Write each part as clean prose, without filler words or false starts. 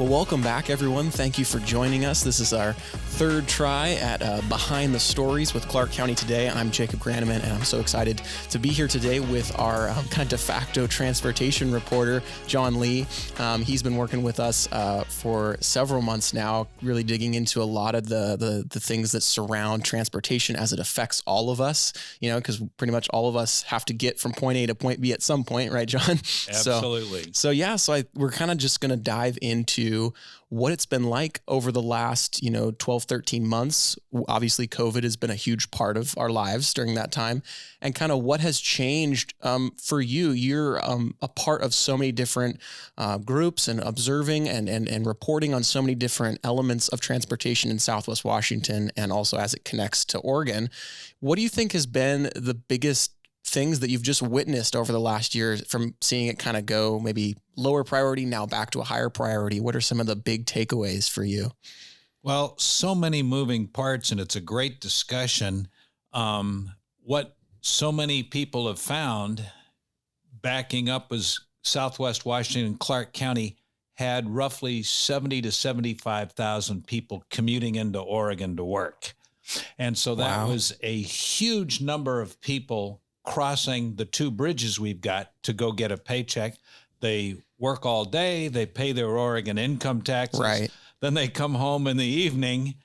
Well, welcome back, everyone. Thank you for joining us. This is our third try at Behind the Stories with Clark County Today. I'm Jacob Granneman, and I'm so excited to be here today with our kind of de facto transportation reporter, John Ley. He's been working with us for several months now, really digging into a lot of the things that surround transportation as it affects all of us, because pretty much all of us have to get from point A to point B at some point, right, John? Absolutely. So we're kind of just going to dive into what it's been like over the last, 12, 13 months. Obviously, COVID has been a huge part of our lives during that time, and kind of what has changed for you. You're a part of so many different groups and observing and reporting on so many different elements of transportation in Southwest Washington, and also as it connects to Oregon. What do you think has been the biggest things that you've just witnessed over the last year from seeing it kind of go maybe lower priority now back to a higher priority? What are some of the big takeaways for you? Well, so many moving parts, and it's a great discussion. What so many people have found, backing up, is Southwest Washington, Clark County had roughly 70 to 75,000 people commuting into Oregon to work. And so that was a huge number of people crossing the two bridges we've got to go get a paycheck. They work all day, they pay their Oregon income taxes, right? Then they come home in the evening,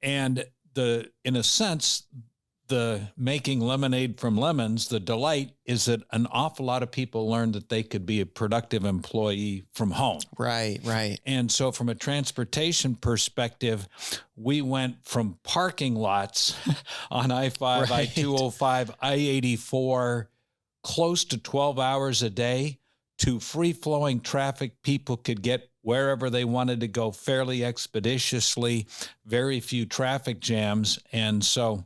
and in a sense, the making lemonade from lemons, the delight is that an awful lot of people learned that they could be a productive employee from home. Right. And so from a transportation perspective, we went from parking lots on I-5, right. I-205, I-84, close to 12 hours a day, to free-flowing traffic. People could get wherever they wanted to go fairly expeditiously, very few traffic jams. And so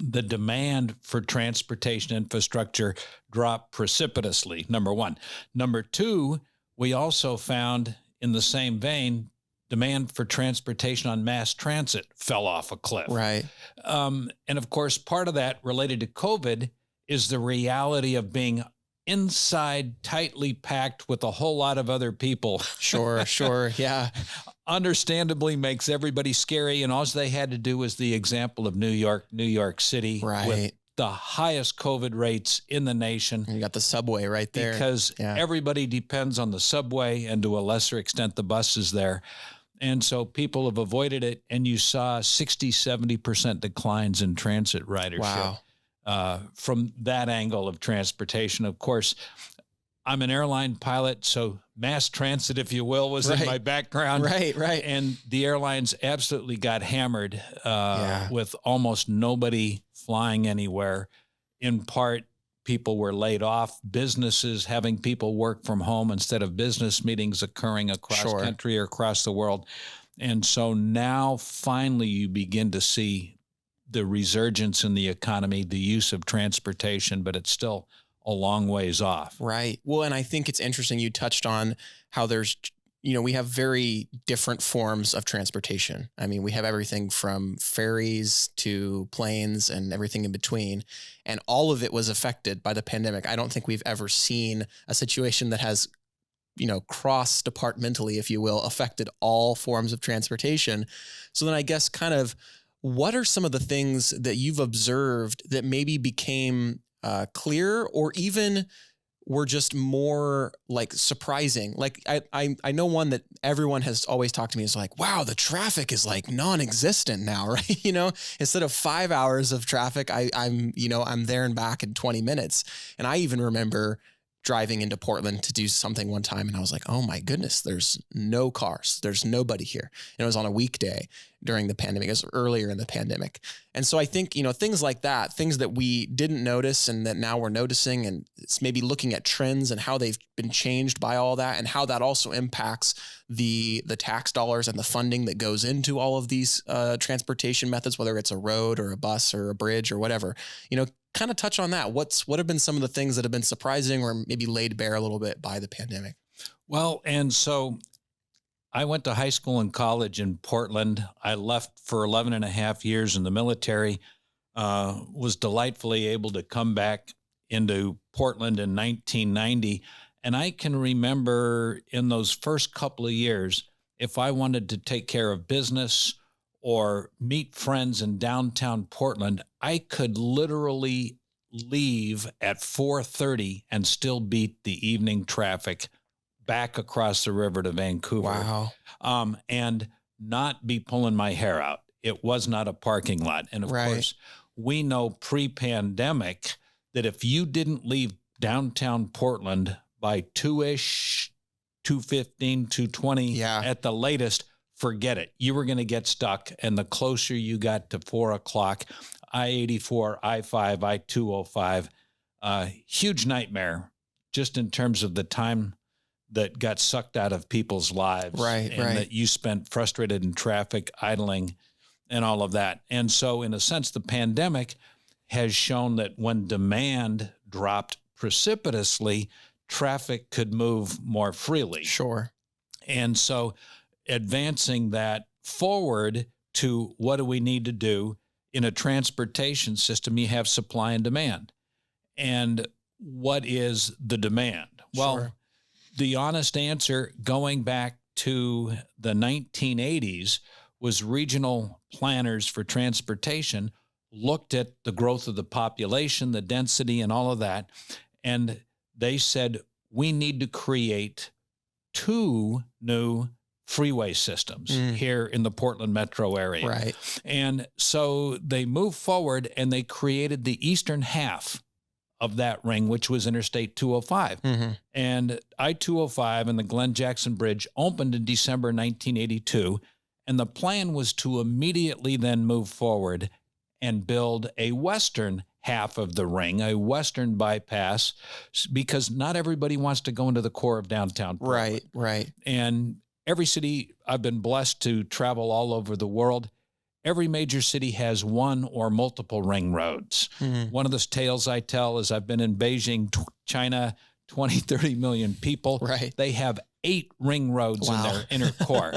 the demand for transportation infrastructure dropped precipitously, number one. Number two, we also found, in the same vein, demand for transportation on mass transit fell off a cliff. Right. And of course, part of that related to COVID is the reality of being inside, tightly packed with a whole lot of other people. Sure. Yeah. Understandably makes everybody scary. And all they had to do was the example of New York City, right, with the highest COVID rates in the nation. And you got the subway right there. Because everybody depends on the subway, and to a lesser extent, the buses there. And so people have avoided it, and you saw 60, 70% declines in transit ridership. Wow. From that angle of transportation. Of course, I'm an airline pilot, so mass transit, if you will, was in my background. Right. And the airlines absolutely got hammered with almost nobody flying anywhere. In part, people were laid off, businesses having people work from home instead of business meetings occurring across country or across the world. And so now finally you begin to see the resurgence in the economy, the use of transportation, but it's still a long ways off. Right. Well, and I think it's interesting you touched on how there's, we have very different forms of transportation. I mean, we have everything from ferries to planes and everything in between, and all of it was affected by the pandemic. I don't think we've ever seen a situation that has, cross-departmentally, if you will, affected all forms of transportation. So then I guess kind of, what are some of the things that you've observed that maybe became clear, or even were just more like surprising? Like I know one that everyone has always talked to me is like, wow, the traffic is like non-existent now, right? Instead of 5 hours of traffic, I'm there and back in 20 minutes. And I even remember driving into Portland to do something one time, and I was like, oh my goodness, there's no cars. There's nobody here. And it was on a weekday during the pandemic. It was earlier in the pandemic. And so I think, things like that, things that we didn't notice and that now we're noticing, and it's maybe looking at trends and how they've been changed by all that, and how that also impacts the tax dollars and the funding that goes into all of these transportation methods, whether it's a road or a bus or a bridge or whatever. Kind of touch on that. What have been some of the things that have been surprising or maybe laid bare a little bit by the pandemic? Well, and so I went to high school and college in Portland. I left for 11 and a half years in the military, was delightfully able to come back into Portland in 1990. And I can remember in those first couple of years, if I wanted to take care of business or meet friends in downtown Portland, I could literally leave at 4:30 and still beat the evening traffic back across the river to Vancouver. Wow. And not be pulling my hair out. It was not a parking lot. And of course, we know pre-pandemic that if you didn't leave downtown Portland by 2-ish, 2:15, 2:20 at the latest, forget it. You were going to get stuck. And the closer you got to 4 o'clock, I-84, I-5, I-205, huge nightmare just in terms of the time that got sucked out of people's lives. And that you spent frustrated in traffic, idling, and all of that. And so in a sense, the pandemic has shown that when demand dropped precipitously, traffic could move more freely. Sure. And so advancing that forward to what do we need to do in a transportation system, you have supply and demand. And what is the demand? Well, the honest answer going back to the 1980s was regional planners for transportation looked at the growth of the population, the density, and all of that. And they said, we need to create 2 new freeway systems here in the Portland metro area. And so they moved forward and they created the eastern half of that ring, which was Interstate 205. And I-205 and the Glen Jackson Bridge opened in December 1982. And the plan was to immediately then move forward and build a western half of the ring, a western bypass, because not everybody wants to go into the core of downtown Portland. And every city, I've been blessed to travel all over the world. Every major city has one or multiple ring roads. One of the tales I tell is I've been in Beijing, China, 20, 30 million people. They have 8 ring roads in their inner core.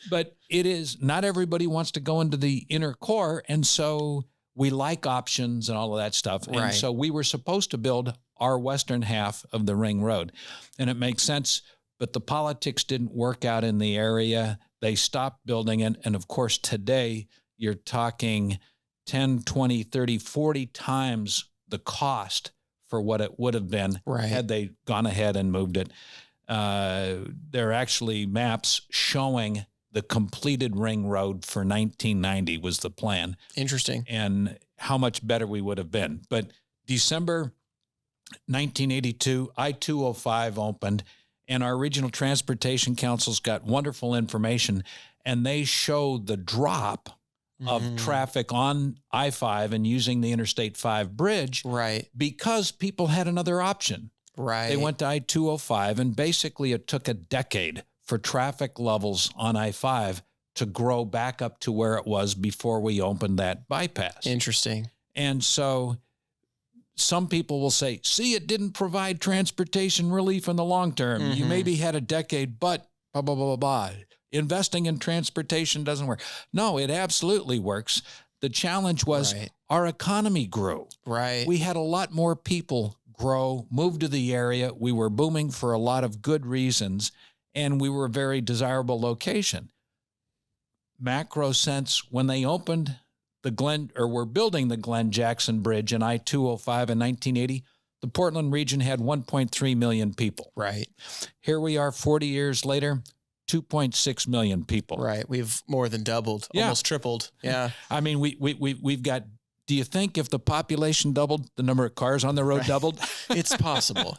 But it is, not everybody wants to go into the inner core. And so we like options and all of that stuff. And so we were supposed to build our western half of the ring road. And it makes sense, but the politics didn't work out in the area. They stopped building it. And of course, today you're talking 10, 20, 30, 40 times the cost for what it would have been had they gone ahead and moved it. There are actually maps showing the completed ring road for 1990 was the plan. Interesting. And how much better we would have been. But December 1982, I-205 opened, and our regional transportation councils got wonderful information, and they showed the drop of traffic on I-5 and using the Interstate 5 bridge because people had another option. They went to I-205, and basically it took a decade for traffic levels on I-5 to grow back up to where it was before we opened that bypass. Interesting. And so some people will say, see, it didn't provide transportation relief in the long term. You maybe had a decade, but blah, blah, blah, blah, blah. Investing in transportation doesn't work. No, it absolutely works. The challenge was our economy grew. We had a lot more people grow, move to the area. We were booming for a lot of good reasons, and we were a very desirable location. Macro sense, when they opened the were building the Glen Jackson Bridge in I-205 in 1980, the Portland region had 1.3 million people. Here we are 40 years later, 2.6 million people. We've more than doubled, almost tripled. I mean, we've got, do you think if the population doubled, the number of cars on the road doubled? It's possible.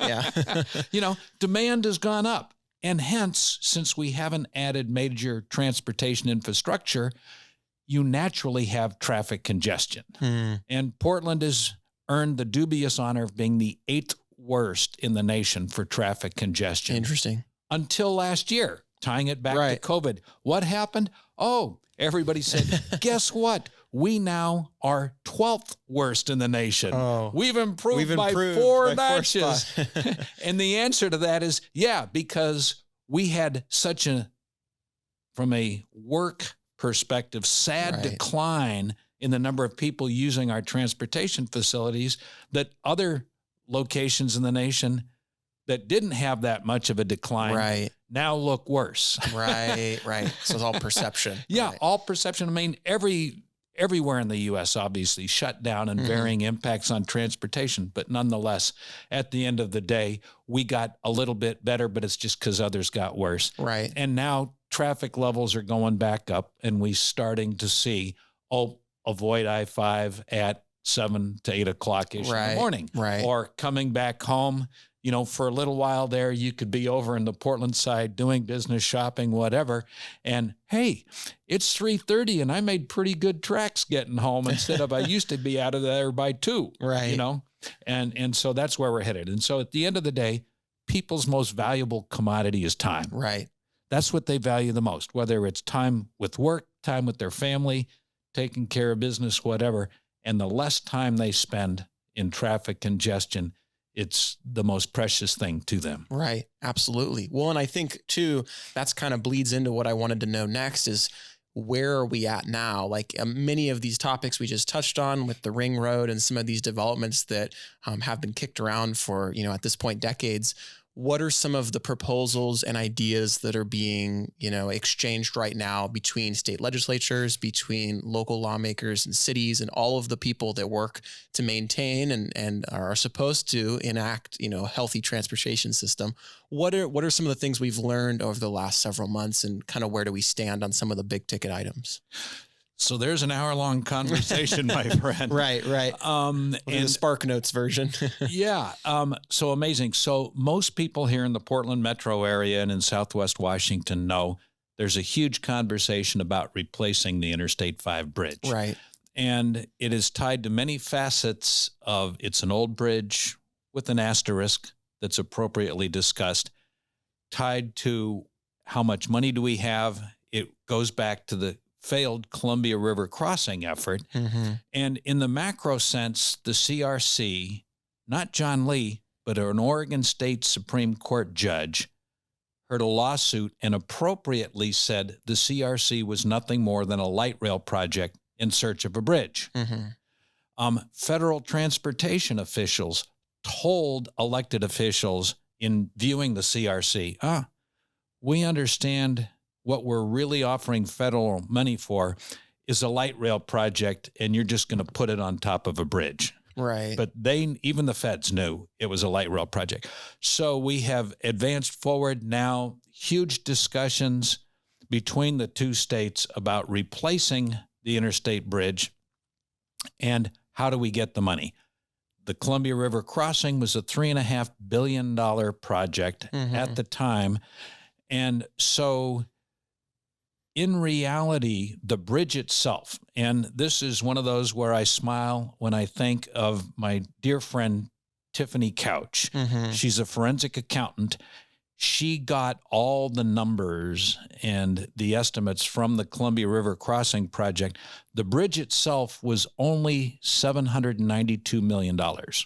You know, demand has gone up. And hence, since we haven't added major transportation infrastructure, you naturally have traffic congestion. And Portland has earned the dubious honor of being the 8th worst in the nation for traffic congestion. Interesting. Until last year, tying it back to COVID. What happened? Oh, everybody said, guess what? We now are 12th worst in the nation. We've improved by 4 notches. And the answer to that is, because we had such from a work perspective, sad decline in the number of people using our transportation facilities that other locations in the nation that didn't have that much of a decline now look worse. Right. So it's all perception. Yeah, Right. all perception. I mean, everywhere in the U.S. obviously shut down and varying impacts on transportation. But nonetheless, at the end of the day, we got a little bit better, but it's just because others got worse. Right. And now traffic levels are going back up, and we're starting to see, avoid I-5 at 7 to 8 o'clock-ish in the morning. Right. Or coming back home, for a little while there, you could be over in the Portland side doing business, shopping, whatever. And hey, it's 3:30 and I made pretty good tracks getting home instead of I used to be out of there by 2, Right. And so that's where we're headed. And so at the end of the day, people's most valuable commodity is time. Right. That's what they value the most, whether it's time with work, time with their family, taking care of business, whatever. And the less time they spend in traffic congestion, it's the most precious thing to them. Right. Absolutely. Well, and I think too, that's kind of bleeds into what I wanted to know next is where are we at now? Like many of these topics we just touched on with the ring road and some of these developments that have been kicked around for, at this point, decades. What are some of the proposals and ideas that are being, exchanged right now between state legislatures, between local lawmakers and cities and all of the people that work to maintain and are supposed to enact, a healthy transportation system? What are some of the things we've learned over the last several months, and kind of where do we stand on some of the big ticket items? So there's an hour-long conversation, my friend. Right. And the Spark Notes version. Yeah. So amazing. So most people here in the Portland metro area and in Southwest Washington know there's a huge conversation about replacing the Interstate 5 bridge. Right. And it is tied to many facets of it's an old bridge with an asterisk that's appropriately discussed, tied to how much money do we have. It goes back to the failed Columbia River crossing effort. And in the macro sense, the CRC, not John Ley, but an Oregon State Supreme Court judge, heard a lawsuit and appropriately said the CRC was nothing more than a light rail project in search of a bridge. Federal transportation officials told elected officials in viewing the CRC, we understand what we're really offering federal money for is a light rail project, and you're just going to put it on top of a bridge. Right. But even the feds knew it was a light rail project. So we have advanced forward now, huge discussions between the two states about replacing the interstate bridge and how do we get the money. The Columbia River crossing was a $3.5 billion project at the time. And so in reality, the bridge itself, and this is one of those where I smile when I think of my dear friend, Tiffany Couch. She's a forensic accountant. She got all the numbers and the estimates from the Columbia River crossing project. The bridge itself was only $792 million.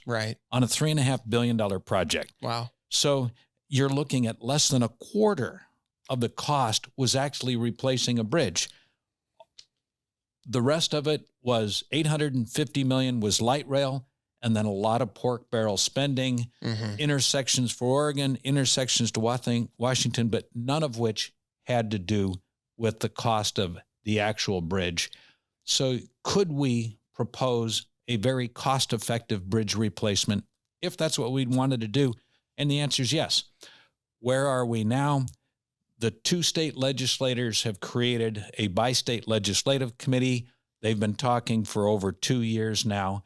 Right. On a $3.5 billion project. Wow. So you're looking at less than a quarter of the cost was actually replacing a bridge. The rest of it was $850 million was light rail, and then a lot of pork barrel spending, intersections for Oregon, intersections to Washington, but none of which had to do with the cost of the actual bridge. So could we propose a very cost-effective bridge replacement if that's what we wanted to do? And the answer is yes. Where are we now? The two state legislators have created a bi-state legislative committee. They've been talking for over 2 years now.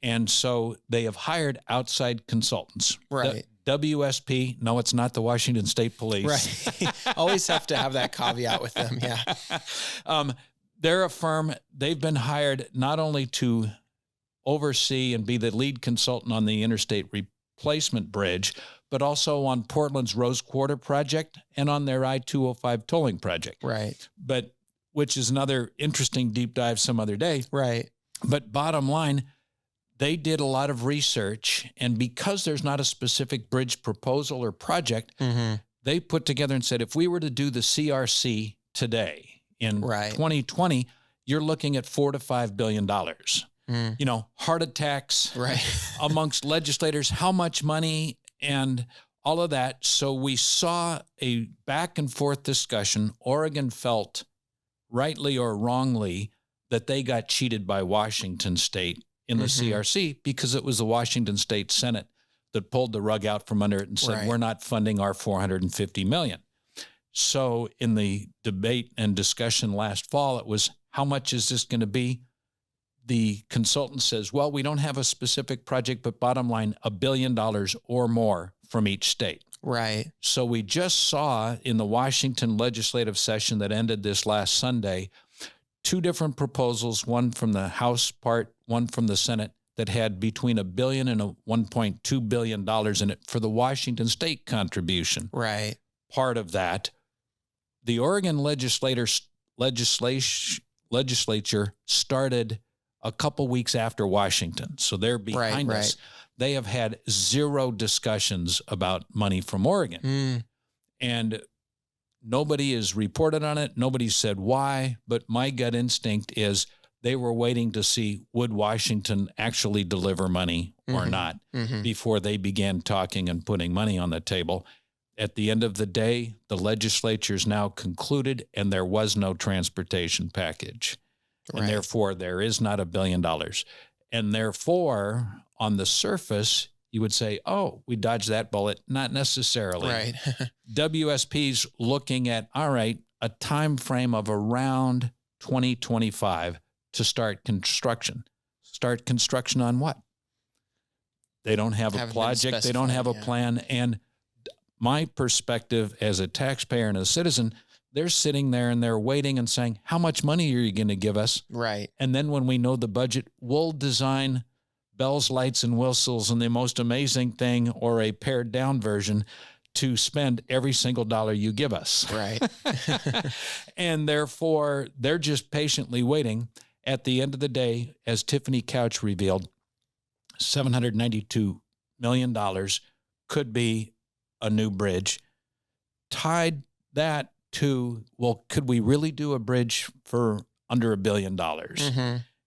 And so they have hired outside consultants. Right. WSP, no, it's not the Washington State Police. Right. Always have to have that caveat with them. Yeah. They're a firm. They've been hired not only to oversee and be the lead consultant on the interstate replacement bridge, but also on Portland's Rose Quarter project and on their I-205 tolling project. Right. But which is another interesting deep dive some other day. Right. But bottom line, they did a lot of research, and because there's not a specific bridge proposal or project, they put together and said, if we were to do the CRC today in 2020, you're looking at $4 to $5 billion. Heart attacks right. amongst legislators, how much money, and all of that. So we saw a back and forth discussion. Oregon felt, rightly or wrongly, that they got cheated by Washington State in the CRC because it was the Washington State Senate that pulled the rug out from under it and said, we're not funding our $450 million. So in the debate and discussion last fall, it was, how much is this going to be? The consultant says, well, we don't have a specific project, but bottom line, $1 billion or more from each state. Right. So we just saw in the Washington legislative session that ended this last Sunday, 2 different proposals, one from the House part, one from the Senate, that had between $1 billion and $1.2 billion in it for the Washington State contribution. Right. Part of that, the Oregon legislature started a couple weeks after Washington. So they're behind us. They have had 0 discussions about money from Oregon. And nobody has reported on it. Nobody said why, but my gut instinct is they were waiting to see, would Washington actually deliver money or not before they began talking and putting money on the table. At the end of the day, the legislature's now concluded, and there was no transportation package. And therefore, there is not $1 billion. And therefore, on the surface, you would say, oh, we dodged that bullet. Not necessarily. Right. WSP's looking at, all right, a time frame of around 2025 to start construction. Start construction on what? They don't have a project. They don't have a plan. And my perspective as a taxpayer and a citizen, they're sitting there and they're waiting and saying, how much money are you going to give us? Right. And then when we know the budget, we'll design bells, lights, and whistles and the most amazing thing, or a pared down version, to spend every single dollar you give us. Right. And therefore, they're just patiently waiting. At the end of the day, as Tiffany Couch revealed, $792 million could be a new bridge. Tied that to, well, could we really do a bridge for under $1 billion?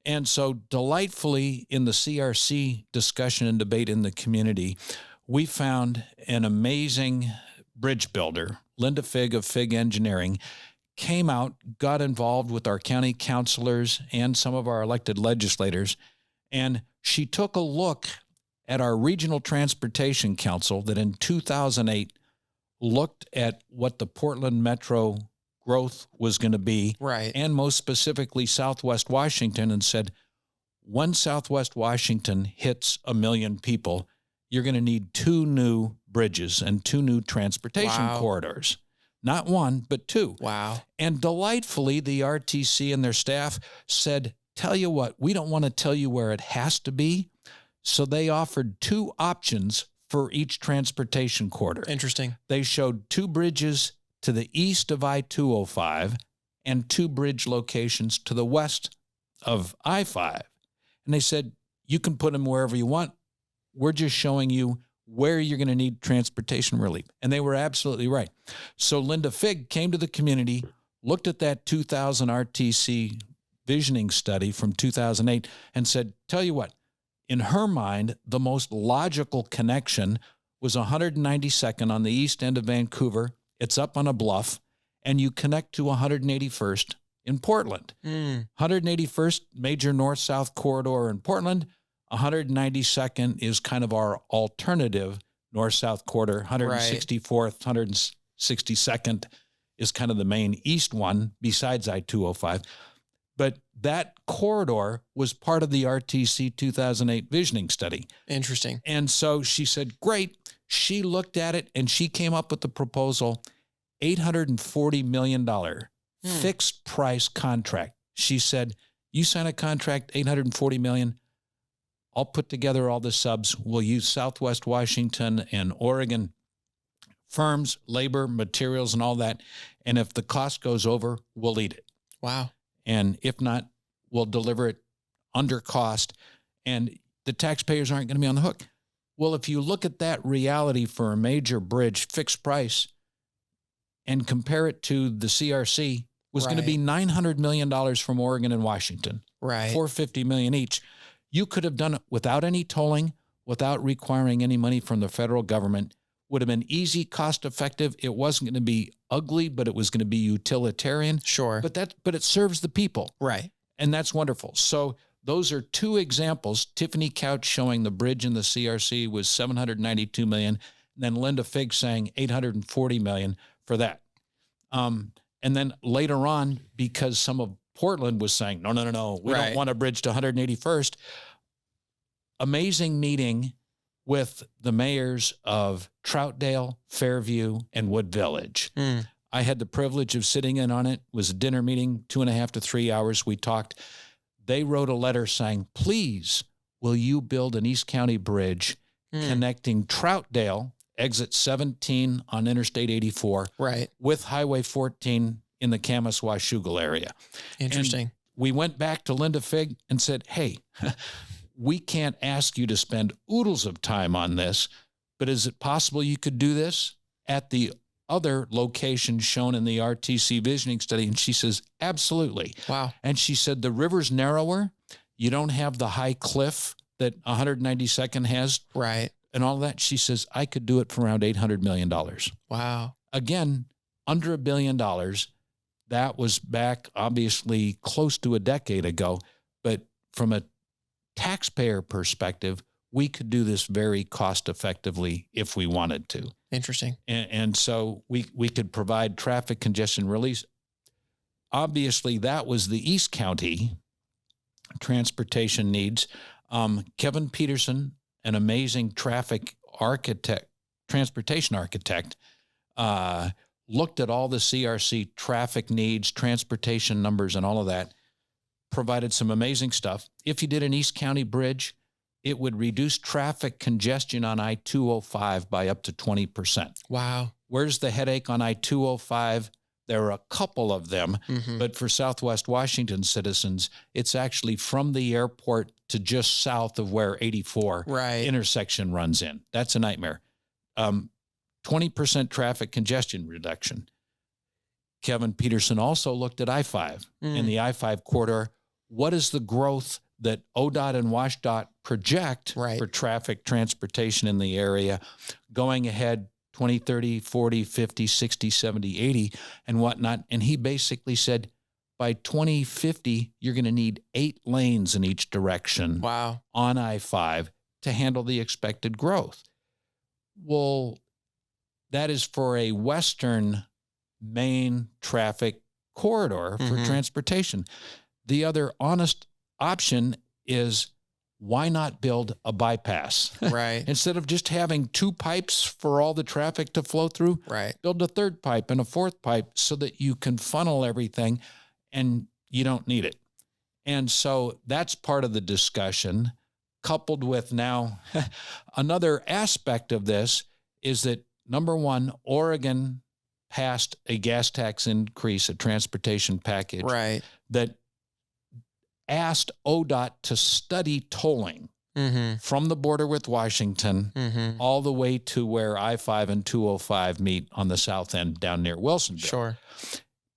And so delightfully in the CRC discussion and debate in the community, we found an amazing bridge builder, Linda Figg of Figg Engineering, came out, got involved with our county councilors and some of our elected legislators, and she took a look at our Regional Transportation Council that in 2008 looked at what the Portland Metro growth was going to be, and most specifically Southwest Washington, and said, when Southwest Washington hits 1 million people, you're going to need 2 new bridges and 2 new transportation corridors. Not 1, but 2. Wow. And delightfully, the RTC and their staff said, tell you what, we don't want to tell you where it has to be. So they offered 2 options for each transportation corridor. Interesting. They showed 2 bridges to the east of I-205 and 2 bridge locations to the west of I-5. And they said, you can put them wherever you want. We're just showing you where you're going to need transportation relief. And they were absolutely right. So Linda Figg came to the community, looked at that 2000 RTC visioning study from 2008 and said, tell you what, in her mind, the most logical connection was 192nd on the east end of Vancouver. It's up on a bluff, and you connect to 181st in Portland. 181st, major north-south corridor in Portland. 192nd is kind of our alternative north-south corridor. 164th, 162nd is kind of the main east one besides I-205. But that corridor was part of the RTC 2008 visioning study. Interesting. And so she said, great. She looked at it and she came up with the proposal, $840 million fixed price contract. She said, you sign a contract, $840 million. I'll put together all the subs. We'll use Southwest Washington and Oregon firms, labor, materials, and all that. And if the cost goes over, we'll eat it. Wow. And if not, we'll deliver it under cost. And the taxpayers aren't going to be on the hook. Well, if you look at that reality for a major bridge, fixed price, and compare it to the CRC, was going to be $900 million from Oregon and Washington. $450 million each. You could have done it without any tolling, without requiring any money from the federal government. would have been easy, cost effective. It wasn't going to be ugly, but it was going to be utilitarian. Sure. But it serves the people. Right. And that's wonderful. So those are two examples. Tiffany Couch showing the bridge in the CRC was $792 million. And then Linda Figg saying $840 million for that. And then later on, because some of Portland was saying, no, we don't want a bridge to 181st. Amazing meeting with the mayors of Troutdale, Fairview, and Wood Village. I had the privilege of sitting in on it. It was a dinner meeting, 2.5 to 3 hours. We talked. They wrote a letter saying, please, will you build an East County bridge connecting Troutdale, exit 17 on Interstate 84, with Highway 14 in the Camas-Washougal area. Interesting. And we went back to Linda Figg and said, hey, we can't ask you to spend oodles of time on this, but is it possible you could do this at the other locations shown in the RTC visioning study? And she says, absolutely. Wow. And she said, the river's narrower. You don't have the high cliff that 192nd has. Right. And all that. She says, I could do it for around $800 million. Wow. Again, under $1 billion. That was back, obviously, close to a decade ago. But from a taxpayer perspective, we could do this very cost effectively if we wanted to. Interesting. And so we could provide traffic congestion release. Obviously, that was the East County transportation needs. Kevin Peterson, an amazing transportation architect, looked at all the CRC traffic needs, transportation numbers, and all of that, provided some amazing stuff. If you did an East County bridge, it would reduce traffic congestion on I-205 by up to 20%. Wow. Where's the headache on I-205? There are a couple of them, but for Southwest Washington citizens, it's actually from the airport to just south of where 84 intersection runs in. That's a nightmare. 20% traffic congestion reduction. Kevin Peterson also looked at I-5 in the I-5 corridor. What is the growth that ODOT and WashDOT project for traffic transportation in the area going ahead 20, 30, 40, 50, 60, 70, 80, and whatnot? And he basically said, by 2050, you're going to need 8 lanes in each direction on I-5 to handle the expected growth. Well, that is for a western main traffic corridor for transportation. The other honest option is, why not build a bypass? Right. Instead of just having 2 pipes for all the traffic to flow through, build a 3rd pipe and a 4th pipe so that you can funnel everything and you don't need it. And so that's part of the discussion, coupled with now another aspect of this is that, number one, Oregon passed a gas tax increase, a transportation package that asked ODOT to study tolling from the border with Washington all the way to where I-5 and 205 meet on the south end down near Wilsonville. Sure.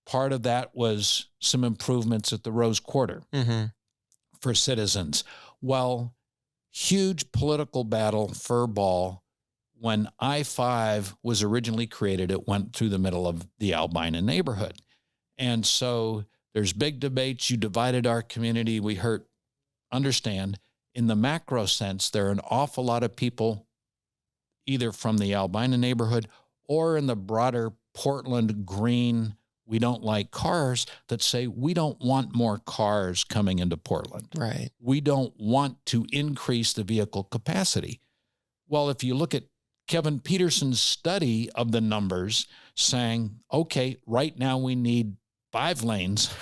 Part of that was some improvements at the Rose Quarter for citizens. Well, huge political battle, furball. When I-5 was originally created, it went through the middle of the Albina neighborhood. And so there's big debates. You divided our community. We understand. In the macro sense, there are an awful lot of people either from the Albina neighborhood or in the broader Portland green, we don't like cars, that say we don't want more cars coming into Portland. Right. We don't want to increase the vehicle capacity. Well, if you look at Kevin Peterson's study of the numbers saying, okay, right now we need 5 lanes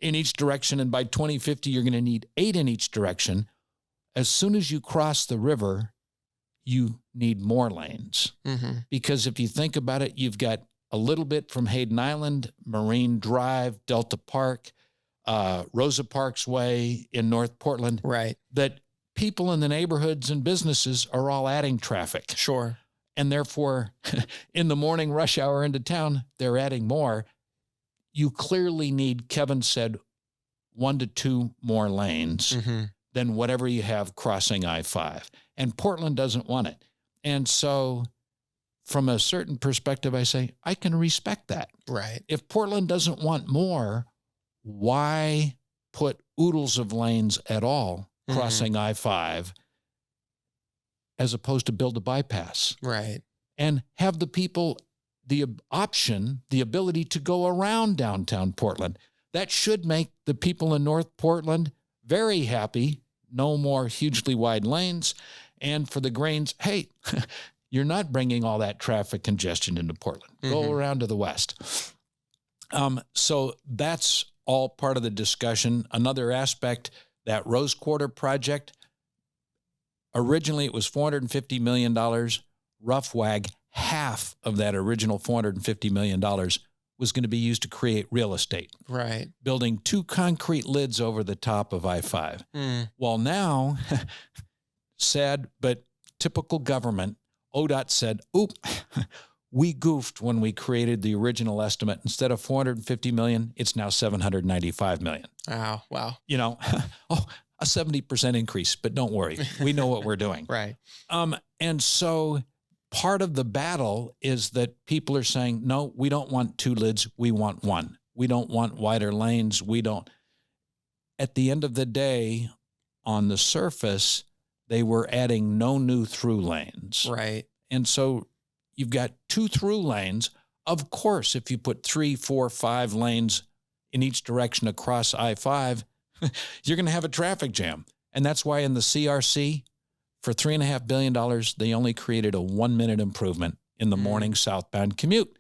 in each direction. And by 2050, you're going to need 8 in each direction. As soon as you cross the river, you need more lanes. Because if you think about it, you've got a little bit from Hayden Island, Marine Drive, Delta Park, Rosa Parks Way in North Portland. That people in the neighborhoods and businesses are all adding traffic. Sure. And therefore, in the morning rush hour into town, they're adding more. You clearly need, Kevin said, 1 to 2 more lanes than whatever you have crossing I-5. And Portland doesn't want it. And so from a certain perspective, I say, I can respect that. Right. If Portland doesn't want more, why put oodles of lanes at all crossing I-5 as opposed to build a bypass? Right. And have the people the option, the ability to go around downtown Portland. That should make the people in North Portland very happy. No more hugely wide lanes. And for the grains, hey, you're not bringing all that traffic congestion into Portland. Go around to the west. So that's all part of the discussion. Another aspect, that Rose Quarter project, originally it was $450 million. Rough wag, half of that original $450 million was going to be used to create real estate. Right. Building 2 concrete lids over the top of I-5. Well, now, sad but typical government, ODOT said, oop, we goofed when we created the original estimate. Instead of $450 million, it's now $795 million. Wow. You know, a 70% increase, but don't worry. We know what we're doing. Right. And so part of the battle is that people are saying, no, we don't want 2 lids. We want 1. We don't want wider lanes. We don't. At the end of the day, on the surface, they were adding no new through lanes. Right. And so you've got 2 through lanes. Of course, if you put 3, 4, 5 lanes in each direction across I-5, you're going to have a traffic jam. And that's why in the CRC, for $3.5 billion, they only created a 1-minute improvement in the morning southbound commute.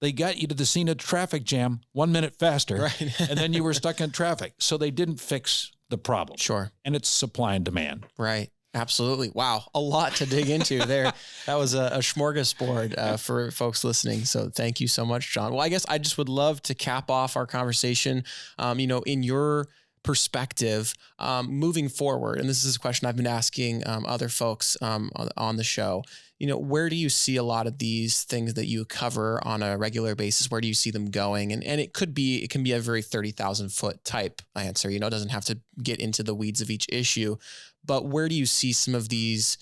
They got you to the scene of traffic jam 1 minute faster, right. and then you were stuck in traffic. So they didn't fix the problem. Sure. And it's supply and demand. Right. Absolutely. Wow. A lot to dig into there. That was a smorgasbord for folks listening. So thank you so much, John. Well, I guess I just would love to cap off our conversation, in your perspective, moving forward. And this is a question I've been asking other folks on the show. Where do you see a lot of these things that you cover on a regular basis? Where do you see them going? And it can be a very 30,000 foot type answer. It doesn't have to get into the weeds of each issue, but where do you see some of these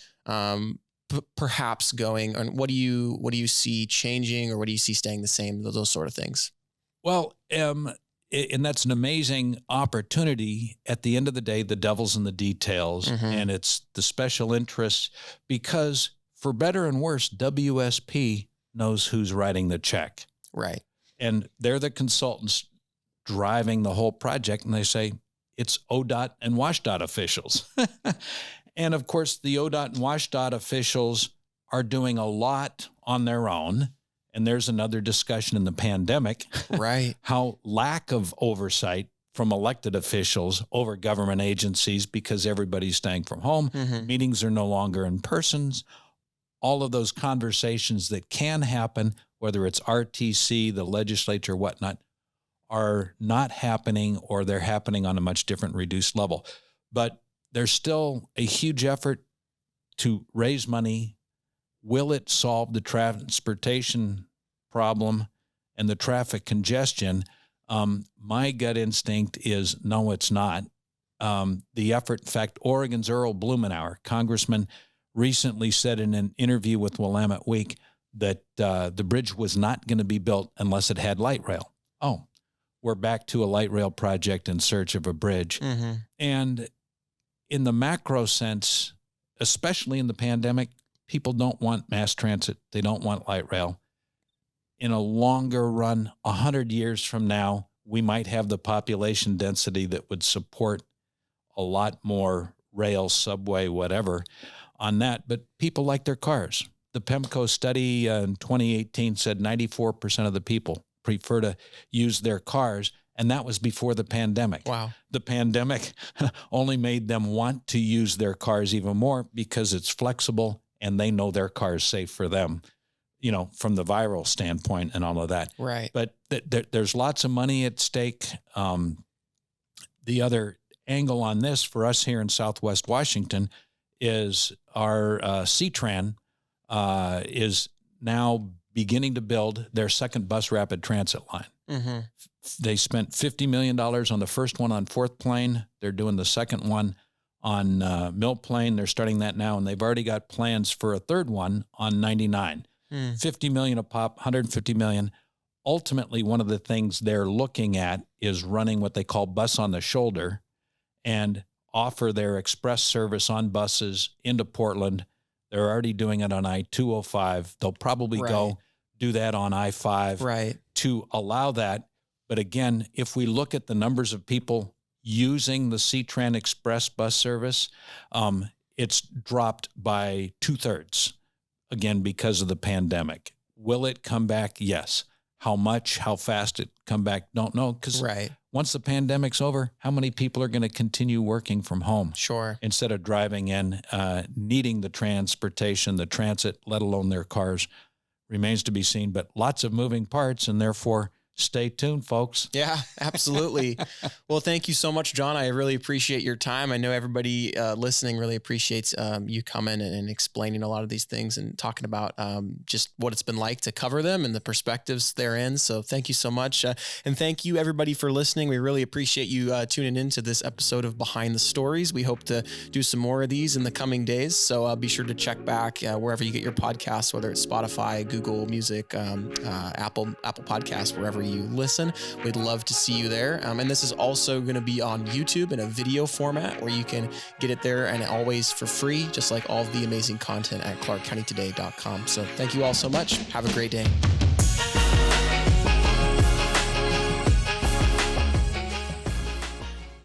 perhaps going, and what do you see changing, or what do you see staying the same? Those sort of things. Well, and that's an amazing opportunity. At the end of the day, the devil's in the details, and it's the special interests, because for better and worse, WSP knows who's writing the check. Right. And they're the consultants driving the whole project, and they say it's ODOT and WashDOT officials. And of course, the ODOT and WashDOT officials are doing a lot on their own. And there's another discussion in the pandemic, right? How lack of oversight from elected officials over government agencies, because everybody's staying from home, meetings are no longer in persons. All of those conversations that can happen, whether it's RTC, the legislature, whatnot, are not happening, or they're happening on a much different, reduced level. But there's still a huge effort to raise money. Will it solve the transportation problem and the traffic congestion? My gut instinct is no, it's not. The effort, in fact, Oregon's Earl Blumenauer, congressman, recently said in an interview with Willamette Week that the bridge was not going to be built unless it had light rail. Oh, we're back to a light rail project in search of a bridge. And in the macro sense, especially in the pandemic, people don't want mass transit. They don't want light rail. In a longer run, 100 years from now, we might have the population density that would support a lot more rail, subway, whatever on that. But people like their cars. The PEMCO study in 2018 said 94% of the people prefer to use their cars. And that was before the pandemic. Wow. The pandemic only made them want to use their cars even more because it's flexible and they know their car is safe for them, from the viral standpoint and all of that. Right. But there's lots of money at stake. The other angle on this for us here in Southwest Washington is our CTRAN is now beginning to build their second bus rapid transit line. They spent $50 million on the first one on 4th Plain. They're doing the second one on Mill Plain. They're starting that now, and they've already got plans for a third one on 99. 50 million a pop, 150 million. Ultimately, one of the things they're looking at is running what they call bus on the shoulder and offer their express service on buses into Portland. They're already doing it on I-205. They'll probably go do that on I-5 to allow that. But again, if we look at the numbers of people using the C-Tran Express bus service, it's dropped by 2/3, again, because of the pandemic. Will it come back? Yes. How much, how fast it come back, don't know. Because once the pandemic's over, how many people are going to continue working from home? Sure. Instead of driving in, needing the transportation, the transit, let alone their cars, remains to be seen. But lots of moving parts, and therefore, stay tuned, folks. Yeah, absolutely. Well, thank you so much, John. I really appreciate your time. I know everybody listening really appreciates you coming and explaining a lot of these things and talking about just what it's been like to cover them and the perspectives therein. So thank you so much. And thank you, everybody, for listening. We really appreciate you tuning into this episode of Behind the Stories. We hope to do some more of these in the coming days. So be sure to check back wherever you get your podcasts, whether it's Spotify, Google Music, Apple Podcasts, wherever you listen. We'd love to see you there. And this is also going to be on YouTube in a video format where you can get it there, and always for free, just like all of the amazing content at clarkcountytoday.com. So thank you all so much. Have a great day.